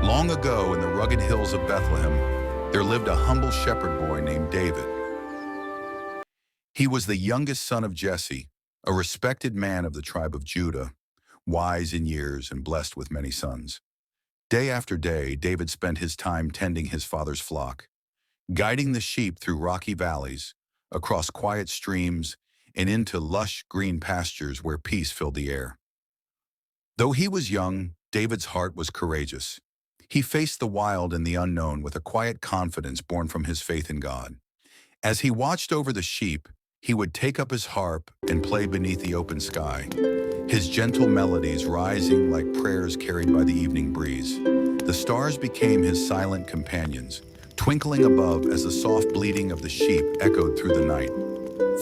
Long ago, in the rugged hills of Bethlehem, there lived a humble shepherd boy named David. He was the youngest son of Jesse, a respected man of the tribe of Judah, wise in years and blessed with many sons. Day after day, David spent his time tending his father's flock, guiding the sheep through rocky valleys, across quiet streams, and into lush green pastures where peace filled the air. Though he was young, David's heart was courageous. He faced the wild and the unknown with a quiet confidence born from his faith in God. As he watched over the sheep, he would take up his harp and play beneath the open sky, his gentle melodies rising like prayers carried by the evening breeze. The stars became his silent companions, twinkling above as the soft bleating of the sheep echoed through the night,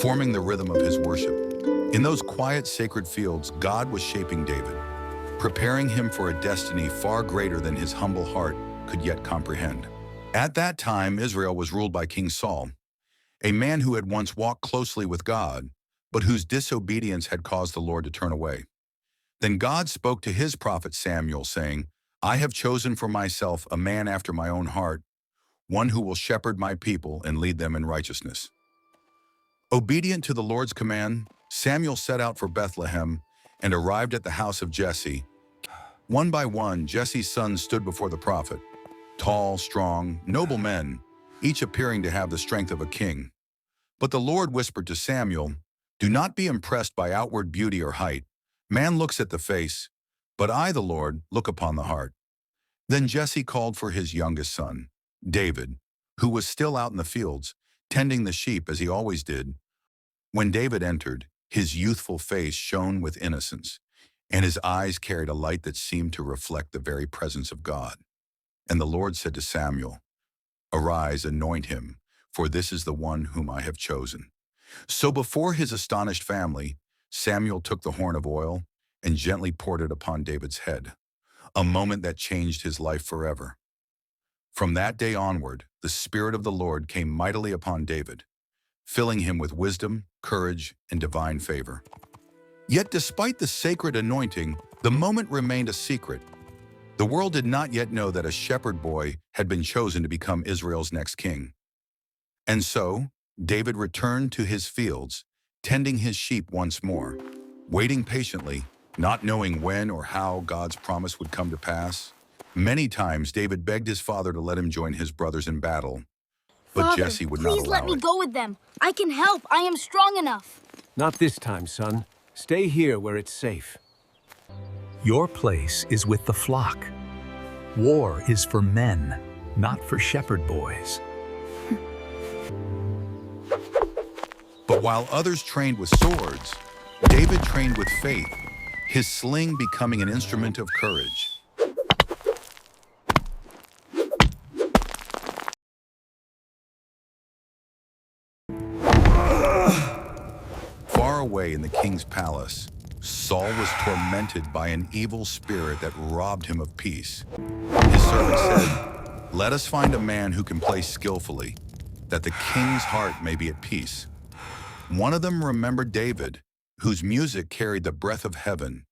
forming the rhythm of his worship. In those quiet, sacred fields, God was shaping David, preparing him for a destiny far greater than his humble heart could yet comprehend. At that time, Israel was ruled by King Saul, a man who had once walked closely with God, but whose disobedience had caused the Lord to turn away. Then God spoke to his prophet Samuel, saying, "I have chosen for myself a man after my own heart, one who will shepherd my people and lead them in righteousness." Obedient to the Lord's command, Samuel set out for Bethlehem and arrived at the house of Jesse. One by one, Jesse's sons stood before the prophet, tall, strong, noble men, each appearing to have the strength of a king. But the Lord whispered to Samuel, "Do not be impressed by outward beauty or height. Man looks at the face, but I, the Lord, look upon the heart." Then Jesse called for his youngest son, David, who was still out in the fields, tending the sheep as he always did. When David entered, his youthful face shone with innocence, and his eyes carried a light that seemed to reflect the very presence of God. And the Lord said to Samuel, "Arise, anoint him, for this is the one whom I have chosen." So before his astonished family, Samuel took the horn of oil and gently poured it upon David's head, a moment that changed his life forever. From that day onward, the Spirit of the Lord came mightily upon David, filling him with wisdom, courage, and divine favor. Yet despite the sacred anointing, the moment remained a secret. The world did not yet know that a shepherd boy had been chosen to become Israel's next king. And so, David returned to his fields, tending his sheep once more, waiting patiently, not knowing when or how God's promise would come to pass. Many times, David begged his father to let him join his brothers in battle, but Father, Jesse would not allow it. please let me go with them. I can help. I am strong enough. Not this time, son. Stay here where it's safe. Your place is with the flock. War is for men, not for shepherd boys. But while others trained with swords, David trained with faith, his sling becoming an instrument of courage. Far away in the king's palace, Saul was tormented by an evil spirit that robbed him of peace. His servant said, "Let us find a man who can play skillfully, that the king's heart may be at peace." One of them remembered David, whose music carried the breath of heaven.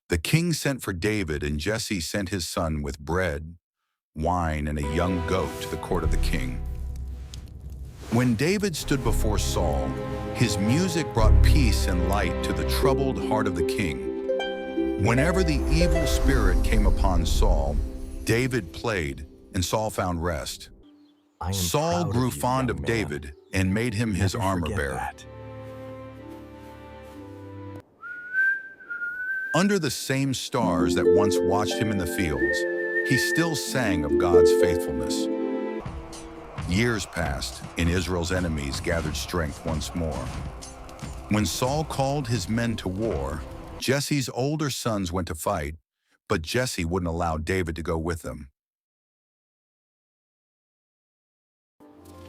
The king sent for David, and Jesse sent his son with bread, wine, and a young goat to the court of the king. When David stood before Saul, his music brought peace and light to the troubled heart of the king. Whenever the evil spirit came upon Saul, David played, and Saul found rest. Saul grew fond of David and made him his armor bearer. Under the same stars that once watched him in the fields, he still sang of God's faithfulness. Years passed, and Israel's enemies gathered strength once more. When Saul called his men to war, Jesse's older sons went to fight, but Jesse wouldn't allow David to go with them.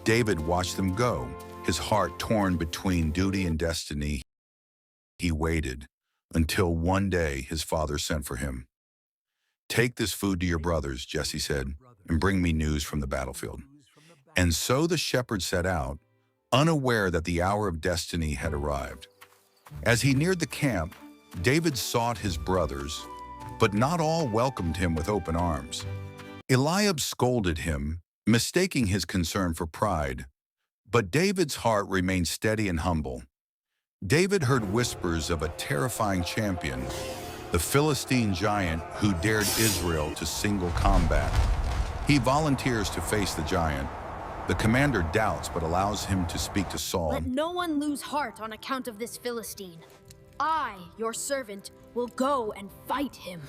David watched them go, his heart torn between duty and destiny. He waited until one day his father sent for him. "Take this food to your brothers," Jesse said, "and bring me news from the battlefield." And so the shepherd set out, unaware that the hour of destiny had arrived. As he neared the camp, David sought his brothers, but not all welcomed him with open arms. Eliab scolded him, mistaking his concern for pride. But David's heart remained steady and humble. David heard whispers of a terrifying champion, the Philistine giant who dared Israel to single combat. He volunteers to face the giant. The commander doubts but allows him to speak to Saul. Let no one lose heart on account of this Philistine. I, your servant, will go and fight him.